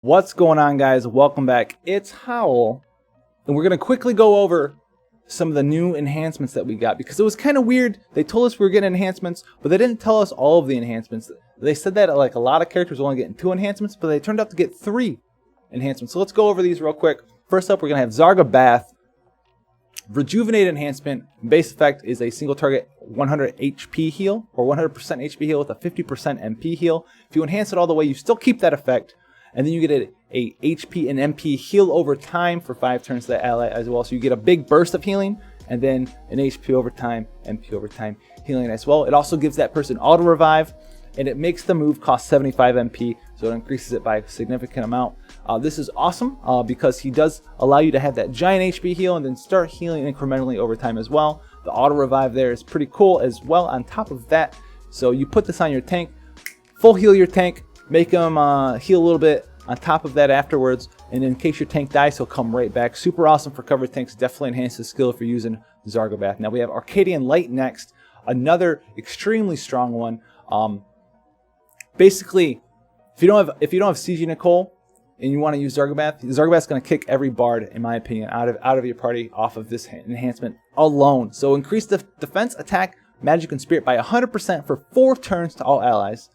What's going on, guys? Welcome back. It's Howl, and we're going to quickly go over some of the new enhancements that we got, because it was kind of weird. They told us we were getting enhancements, but they didn't tell us all of the enhancements. They said that like a lot of characters were only getting 2 enhancements, but they turned out to get 3 enhancements. So let's go over these real quick. First up, we're going to have Zargabaath. Rejuvenate enhancement. Base effect is a single target 100 HP heal, or 100% HP heal with a 50% MP heal. If you enhance it all the way, you still keep that effect. And then you get a HP and MP heal over time for 5 turns to that ally as well. So you get a big burst of healing, and then an HP over time, MP over time healing as well. It also gives that person auto revive, and it makes the move cost 75 MP, so it increases it by a significant amount. This is awesome because he does allow you to have that giant HP heal and then start healing incrementally over time as well. The auto revive there is pretty cool as well on top of that. So you put this on your tank, full heal your tank, make him heal a little bit on top of that afterwards, and in case your tank dies, he'll come right back. Super awesome for cover tanks. Definitely enhances skill if you're using Zargabaath. Now we have Arcadian Light next, another extremely strong one. Basically, if you don't have CG Nicole and you want to use Zargabaath, Zargabaath's going to kick every bard, in my opinion, out of your party off of this enhancement alone. So increase the defense, attack, magic, and spirit by 100% for 4 turns to all allies.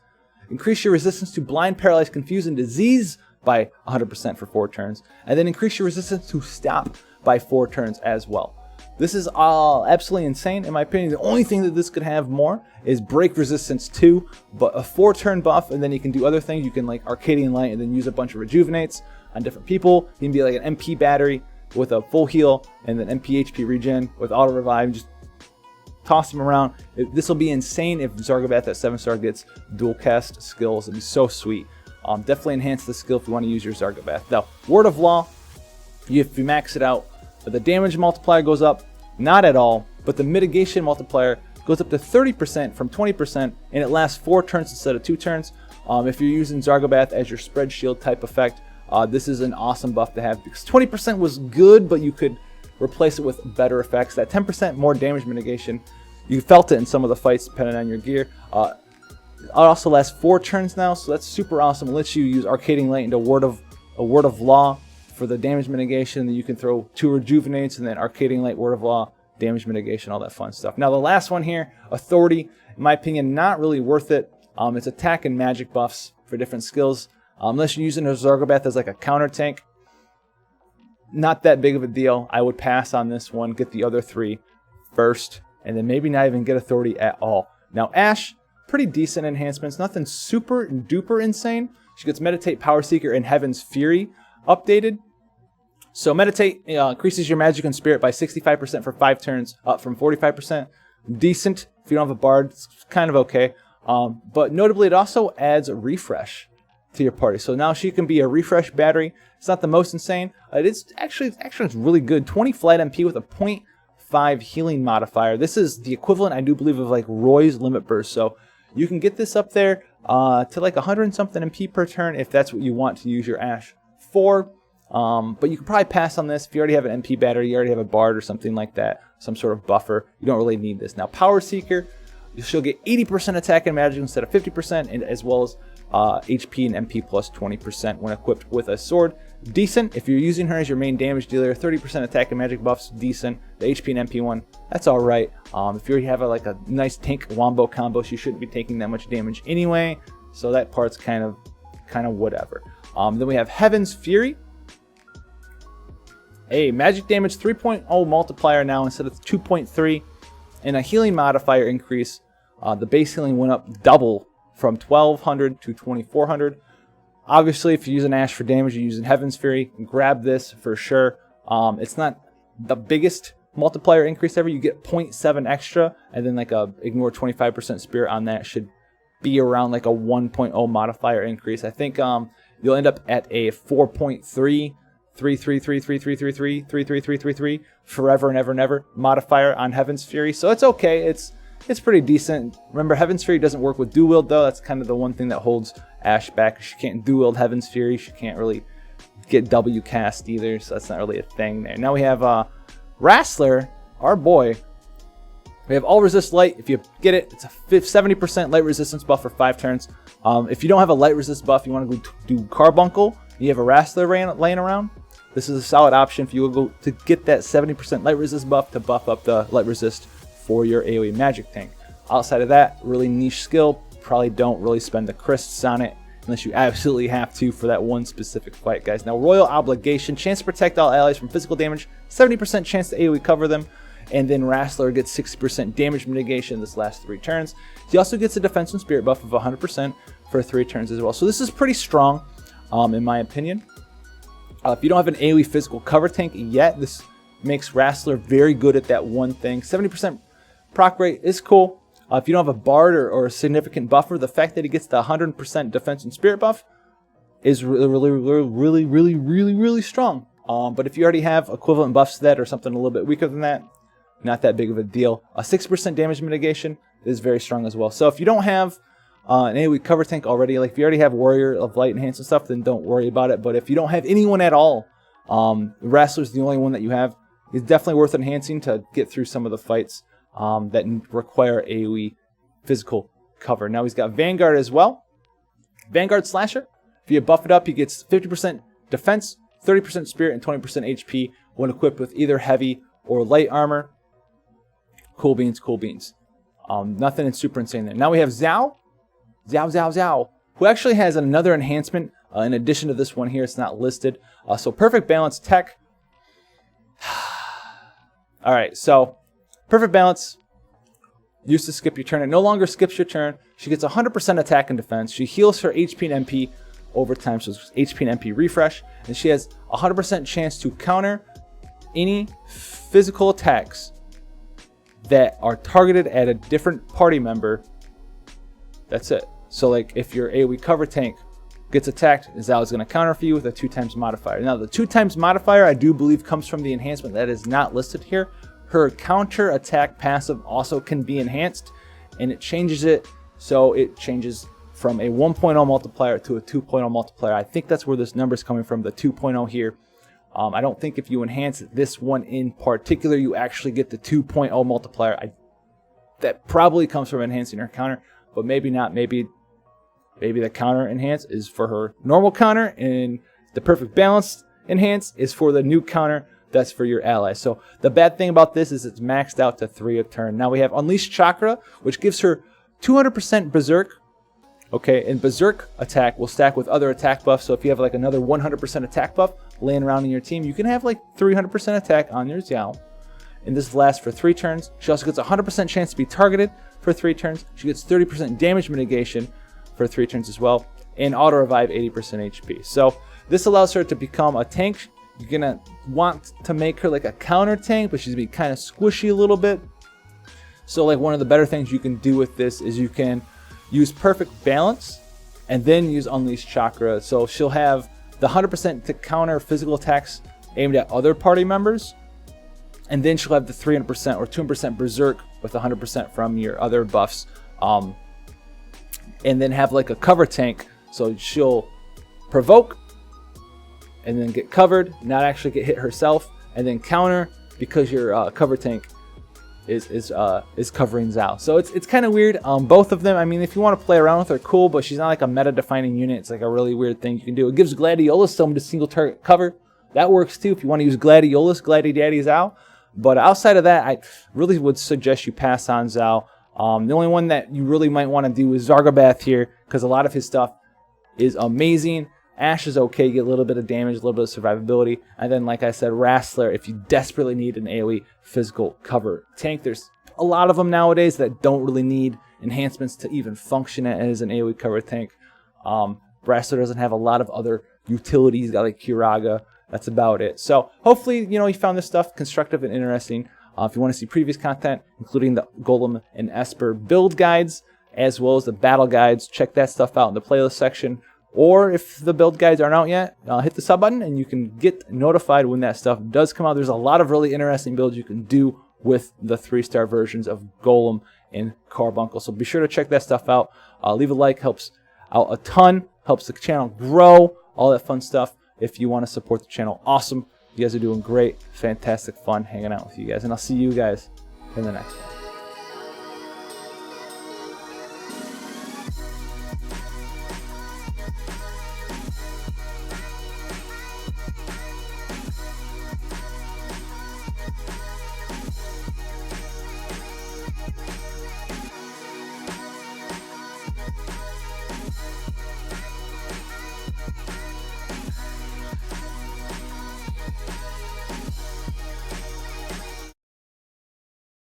Increase your resistance to blind, paralyzed, confused, and disease by 100% for 4 turns. And then increase your resistance to stop by 4 turns as well. This is absolutely insane, in my opinion. The only thing that this could have more is break resistance 2, but a 4-turn buff, and then you can do other things. You can like Arcadian Light and then use a bunch of rejuvenates on different people. You can be like an MP battery with a full heal, and then MP HP regen with auto revive. Just toss them around. This will be insane if Zargabaath at 7-star gets dual cast skills. It'd be so sweet. Definitely enhance the skill if you want to use your Zargabaath. Now, Word of Law, if you max it out, the damage multiplier goes up, not at all, but the mitigation multiplier goes up to 30% from 20%, and it lasts 4 turns instead of 2 turns. If you're using Zargabaath as your spread shield type effect, this is an awesome buff to have, because 20% was good, but you could replace it with better effects. That 10% more damage mitigation, you felt it in some of the fights depending on your gear. It also lasts 4 turns now, so that's super awesome. It lets you use Arcadian Light into Word of Law for the damage mitigation. Then you can throw 2 rejuvenates and then Arcadian Light, Word of Law, damage mitigation, all that fun stuff. Now the last one here, Authority, in my opinion, not really worth it. It's attack and magic buffs for different skills. Unless you're using a Zargabaath as like a counter tank, not that big of a deal. I would pass on this one, get the other 3 first, and then maybe not even get Authority at all. Now Ashe, pretty decent enhancements, nothing super duper insane. She gets Meditate, Power Seeker, and Heaven's Fury updated. So Meditate increases your magic and spirit by 65% for 5 turns, up from 45%. Decent if you don't have a bard, it's kind of okay. But notably, it also adds a refresh to your party. So now she can be a refresh battery. It's not the most insane. It's actually really good. 20 flight MP with a 0.5 healing modifier. This is the equivalent, I do believe, of like Roy's Limit Burst. So you can get this up there to like 100 and something MP per turn if that's what you want to use your Ashe for. But you can probably pass on this if you already have an MP battery, you already have a bard or something like that, some sort of buffer. You don't really need this. Now Power Seeker, she'll get 80% attack and magic instead of 50%, and as well as HP and MP plus 20% when equipped with a sword. Decent if you're using her as your main damage dealer. 30% attack and magic buffs, decent. The HP and MP one, that's all right. If you have like a nice tank wombo combo, she shouldn't be taking that much damage anyway, so that part's kind of whatever. Then we have Heaven's Fury. A magic damage 3.0 multiplier now instead of 2.3, and a healing modifier increase. The base healing went up double from 1200 to 2400. Obviously, if you're using Ashe for damage, you're using Heaven's Fury, grab this for sure. It's not the biggest multiplier increase ever. You get 0.7 extra, and then like ignore 25% spirit on that. Should be around like a 1.0 modifier increase. I think you'll end up at a 4.3. 33333333333 forever and ever and ever modifier on Heaven's Fury. So it's okay. It's pretty decent. Remember, Heaven's Fury doesn't work with dual wield though. That's kind of the one thing that holds Ashe back. She can't dual wield Heaven's Fury. She can't really get W cast either. So that's not really a thing there. Now we have Wrastler, our boy. We have all resist light. If you get it, it's a 70% light resistance buff for 5 turns. If you don't have a light resist buff, you want to go do Carbuncle, you have a Wrestler laying around, this is a solid option for you to get that 70% light resist buff to buff up the light resist for your AoE magic tank. Outside of that, really niche skill, probably don't really spend the crysts on it unless you absolutely have to for that one specific fight, guys. Now, Royal Obligation, chance to protect all allies from physical damage, 70% chance to AoE cover them, and then Wrestler gets 60% damage mitigation this last 3 turns. He also gets a defense and spirit buff of 100% for 3 turns as well. So this is pretty strong, in my opinion. If you don't have an AoE physical cover tank yet, this makes Wrestler very good at that one thing. 70% proc rate is cool. If you don't have a bard or a significant buffer, the fact that he gets the 100% defense and spirit buff is really strong. But if you already have equivalent buffs to that or something a little bit weaker than that, not that big of a deal. A 6% damage mitigation is very strong as well. So if you don't have an AoE cover tank already, like if you already have Warrior of Light Enhance and stuff, then don't worry about it. But if you don't have anyone at all, Wrestler's the only one that you have. It's definitely worth enhancing to get through some of the fights that require AoE physical cover. Now he's got Vanguard as well. Vanguard Slasher. If you buff it up, he gets 50% defense, 30% spirit, and 20% HP when equipped with either heavy or light armor. Cool beans, cool beans. Nothing super insane there. Now we have Zhao, who actually has another enhancement in addition to this one here. It's not listed. So Perfect Balance Tech. Alright, so Perfect Balance used to skip your turn. It no longer skips your turn. She gets 100% attack and defense. She heals her HP and MP over time, so it's HP and MP refresh. And she has 100% chance to counter any physical attacks that are targeted at a different party member. That's it. So like if your AoE cover tank gets attacked, Zhao is going to counter for you with a 2x modifier. Now the 2x modifier I do believe comes from the enhancement that is not listed here. Her counter attack passive also can be enhanced, and it changes it so it changes from a 1.0 multiplier to a 2.0 multiplier. I think that's where this number is coming from, the 2.0 here. I don't think if you enhance this one in particular, you actually get the 2.0 multiplier. That probably comes from enhancing her counter, but maybe not. Maybe the counter enhance is for her normal counter, and the Perfect Balance enhance is for the new counter that's for your allies. So the bad thing about this is it's maxed out to 3 a turn. Now we have Unleashed Chakra, which gives her 200% Berserk. Okay, and Berserk attack will stack with other attack buffs. So if you have like another 100% attack buff laying around in your team, you can have like 300% attack on your Zhao. And this lasts for 3 turns. She also gets a 100% chance to be targeted for 3 turns. She gets 30% damage mitigation for 3 turns as well. And auto revive 80% HP. So this allows her to become a tank. You're gonna want to make her like a counter tank, but she's gonna be kind of squishy a little bit. So like one of the better things you can do with this is you can use Perfect Balance and then use Unleashed Chakra. So she'll have the 100% to counter physical attacks aimed at other party members, and then she'll have the 300% or 200% Berserk with 100% from your other buffs, and then have like a cover tank. So she'll provoke and then get covered, not actually get hit herself, and then counter because your cover tank is covering Zhao. So it's kind of weird. Both of them, I mean, if you want to play around with her, cool, but she's not like a meta-defining unit. It's like a really weird thing you can do. It gives Gladiolus some to single target cover. That works too if you want to use Gladiolus, Gladi-Daddy Zhao. But outside of that, I really would suggest you pass on Zhao. The only one that you really might want to do is Zargabaath here, because a lot of his stuff is amazing. Ashe is okay, get a little bit of damage, a little bit of survivability. And then, like I said, Wrestler, if you desperately need an AoE physical cover tank. There's a lot of them nowadays that don't really need enhancements to even function as an AoE cover tank. Wrestler doesn't have a lot of other utilities. He's got like Kiraga. That's about it. So hopefully, you found this stuff constructive and interesting. If you want to see previous content, including the Golem and Esper build guides, as well as the battle guides, check that stuff out in the playlist section. Or if the build guides aren't out yet, hit the sub button and you can get notified when that stuff does come out. There's a lot of really interesting builds you can do with the 3-star versions of Golem and Carbuncle. So be sure to check that stuff out. Leave a like, helps out a ton, helps the channel grow, all that fun stuff. If you want to support the channel, awesome. You guys are doing great. Fantastic fun hanging out with you guys. And I'll see you guys in the next one.